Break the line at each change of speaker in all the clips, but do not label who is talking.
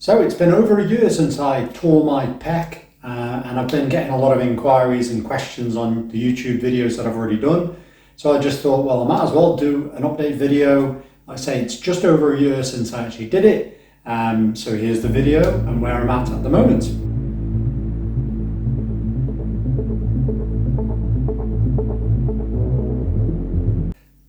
So it's been over a year since I tore my pec, and I've been getting a lot of inquiries and questions on the YouTube videos that I've already done. So I just thought, well, I might as well do an update video. Like I say, it's just over a year since I actually did it. So here's the video and where I'm at the moment.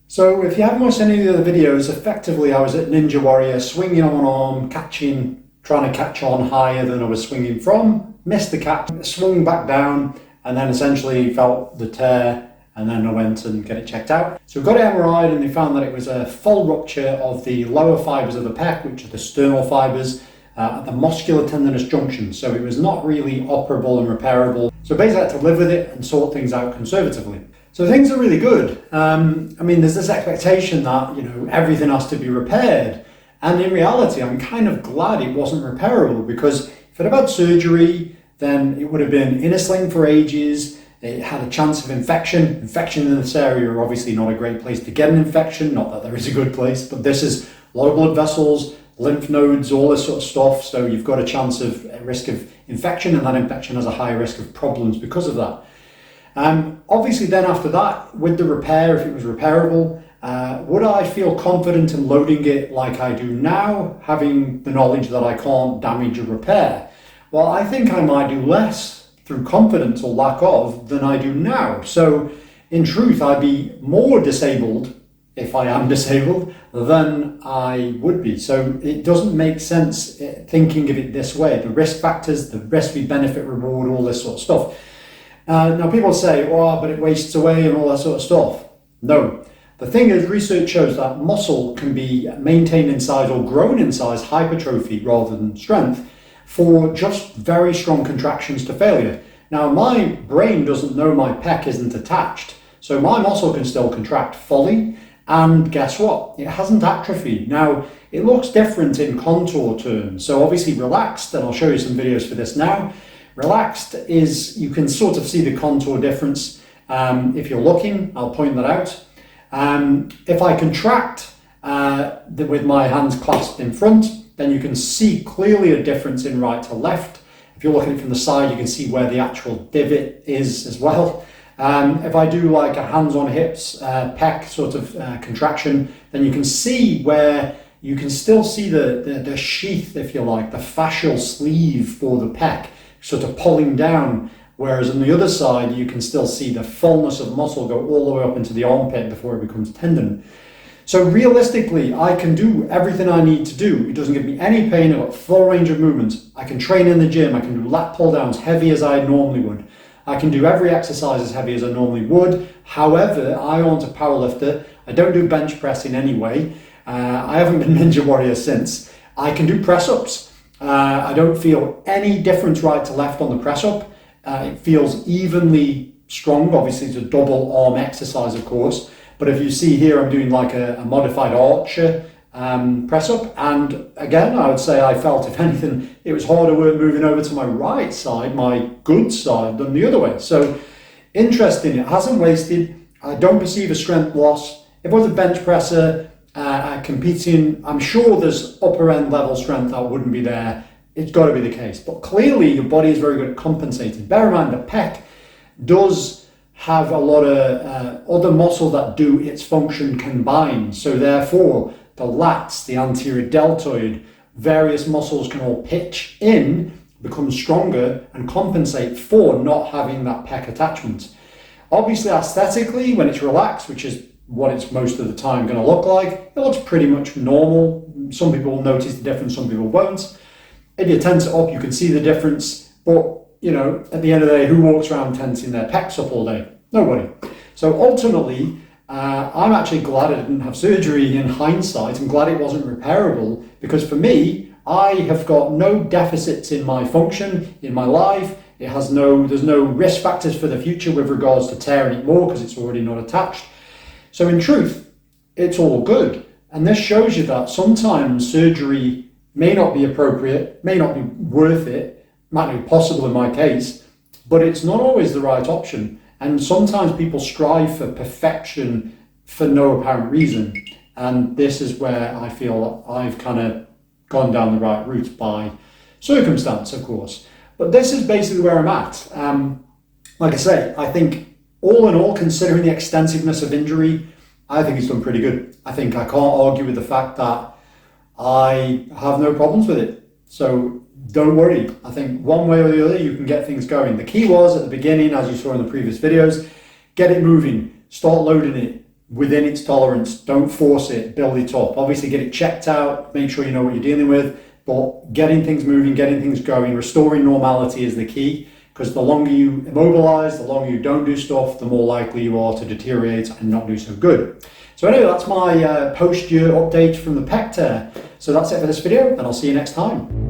So if you haven't watched any of the other videos, effectively I was at Ninja Warrior, swinging on one arm, trying to catch on higher than I was swinging from, missed the catch, swung back down, and then essentially felt the tear, and then I went and get it checked out. So we got it MRI'd and they found that it was a full rupture of the lower fibres of the pec, which are the sternal fibres, at the muscular tendinous junction. So it was not really operable and repairable. So basically I had to live with it and sort things out conservatively. So things are really good. I mean, there's this expectation that, everything has to be repaired. And in reality, I'm kind of glad it wasn't repairable, because if I'd have had surgery, then it would have been in a sling for ages. It had a chance of infection. Infection in this area are obviously not a great place to get an infection. Not that there is a good place, but this is a lot of blood vessels, lymph nodes, all this sort of stuff. So you've got a chance of a risk of infection, and that infection has a high risk of problems because of that. Obviously then after that, with the repair, if it was repairable, would I feel confident in loading it like I do now, having the knowledge that I can't damage or repair? Well, I think I might do less through confidence or lack of than I do now. So in truth, I'd be more disabled if I am disabled than I would be. So it doesn't make sense thinking of it this way. The risk factors, the risk benefit reward, all this sort of stuff. Now people say, oh, but it wastes away and all that sort of stuff. No. The thing is, research shows that muscle can be maintained in size or grown in size, hypertrophy rather than strength, for just very strong contractions to failure. Now, my brain doesn't know my pec isn't attached, so my muscle can still contract fully, and guess what? It hasn't atrophied. Now, it looks different in contour terms, so obviously relaxed, and I'll show you some videos for this now. Relaxed is, you can sort of see the contour difference. If you're looking, I'll point that out. If I contract with my hands clasped in front, then you can see clearly a difference in right to left. If you're looking at it from the side, you can see where the actual divot is as well. If I do like a hands on hips, pec sort of contraction, then you can see where you can still see the sheath, if you like, the fascial sleeve for the pec sort of pulling down. Whereas on the other side, you can still see the fullness of muscle go all the way up into the armpit before it becomes tendon. So realistically, I can do everything I need to do. It doesn't give me any pain. I've got full range of movements. I can train in the gym. I can do lat pull downs heavy as I normally would. I can do every exercise as heavy as I normally would. However, I aren't a powerlifter. I don't do bench pressing anyway. I haven't been Ninja Warrior since. I can do press ups. I don't feel any difference right to left on the press up. It feels evenly strong. Obviously, it's a double arm exercise, of course. But if you see here, I'm doing like a modified archer press up. And again, I would say I felt, if anything, it was harder work moving over to my right side, my good side, than the other way. So interesting, it hasn't wasted. I don't perceive a strength loss. If I was a bench presser competing, I'm sure there's upper end level strength that wouldn't be there. It's got to be the case. But clearly your body is very good at compensating. Bear in mind, the pec does have a lot of other muscle that do its function combined. So therefore, the lats, the anterior deltoid, various muscles can all pitch in, become stronger, and compensate for not having that pec attachment. Obviously, aesthetically, when it's relaxed, which is what it's most of the time going to look like, it looks pretty much normal. Some people will notice the difference, some people won't. If you tense it up, you can see the difference. But, at the end of the day, who walks around tensing their pecs up all day? Nobody. So ultimately, I'm actually glad I didn't have surgery in hindsight. I'm glad it wasn't repairable, because for me, I have got no deficits in my function, in my life. There's no risk factors for the future with regards to tearing it more, because it's already not attached. So in truth, it's all good. And this shows you that sometimes surgery may not be appropriate, may not be worth it, might not be possible in my case, but it's not always the right option. And sometimes people strive for perfection for no apparent reason. And this is where I feel I've kind of gone down the right route by circumstance, of course. But this is basically where I'm at. Like I say, I think all in all, considering the extensiveness of injury, I think he's done pretty good. I think I can't argue with the fact that I have no problems with it. So don't worry. I think one way or the other, you can get things going. The key was at the beginning, as you saw in the previous videos, get it moving, start loading it within its tolerance. Don't force it, build it up. Obviously get it checked out, make sure you know what you're dealing with, but getting things moving, getting things going, restoring normality is the key, because the longer you immobilize, the longer you don't do stuff, the more likely you are to deteriorate and not do so good. So anyway, that's my post-year update from the pec tear. So that's it for this video, and I'll see you next time.